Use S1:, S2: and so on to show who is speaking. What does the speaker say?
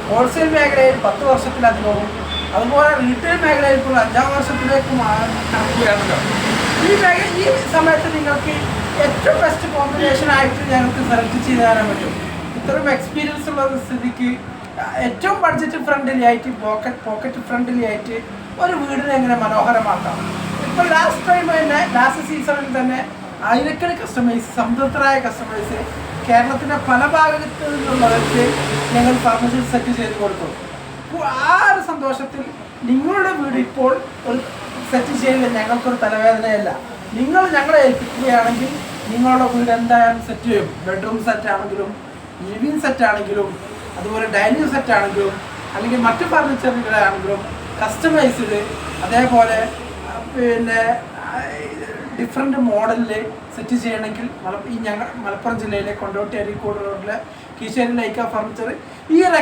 S1: Wholesale മേഖലയിൽ 10 വർഷത്തിലധികവും അതുപോലെ retail മേഖലയിൽ ഇപ്പോൾ 5-ാം വർഷത്തിലേക്ക് കണക്കുകയാണല്ലോ. ഈ സമയത്ത് നിങ്ങൾക്ക് ഏറ്റവും ബെസ്റ്റ് കോമ്പിനേഷൻ ആയിട്ട് ഞങ്ങൾക്ക് സെലക്ട് ചെയ്ത് തരാൻ പറ്റും. ഇത്രയും എക്സ്പീരിയൻസ് ഉള്ള സ്ഥിതിക്ക് ഏറ്റവും ബഡ്ജറ്റ് ഫ്രണ്ട്ലി ആയിട്ട് പോക്കറ്റ് ഫ്രണ്ട്ലി ആയിട്ട് ഒരു വീടിനെ എങ്ങനെ മനോഹരമാക്കാം. ഇപ്പോൾ ലാസ്റ്റ് സീസണിൽ തന്നെ ആയിരക്കണക്കിന് കസ്റ്റമേഴ്സ്, സംതൃപ്തരായ കസ്റ്റമേഴ്സ് കേരളത്തിൻ്റെ പല ഭാഗത്തു നിന്നുള്ളവർക്ക് ഞങ്ങൾ ഫർണിച്ചർ സെറ്റ് ചെയ്ത് കൊടുത്തു. ആ ഒരു സന്തോഷത്തിൽ നിങ്ങളുടെ വീട് ഇപ്പോൾ ഒരു സെറ്റ് ചെയ്യില്ല ഞങ്ങൾക്കൊരു തലവേദനയല്ല. നിങ്ങൾ ഞങ്ങളെ ഏൽപ്പിക്കുകയാണെങ്കിൽ നിങ്ങളുടെ വീട് എന്തായാലും സെറ്റ് ചെയ്യും. ബെഡ്റൂം സെറ്റ് ആണെങ്കിലും ലിവിങ് സെറ്റ് ആണെങ്കിലും അതുപോലെ ഡൈനിങ് സെറ്റ് ആണെങ്കിലും അല്ലെങ്കിൽ മറ്റു ഫർണിച്ചറുകളാണെങ്കിലും കസ്റ്റമൈസ്ഡ്, അതേപോലെ പിന്നെ ഡിഫറെൻറ്റ് മോഡലിൽ സെറ്റ് ചെയ്യണമെങ്കിൽ ഈ ഞങ്ങൾ മലപ്പുറം ജില്ലയിലെ കൊണ്ടോട്ടി അരീക്കോട് റോഡിലെ കീശേരി ലൈക്ക ഫർണിച്ചർ ഈ ഒരു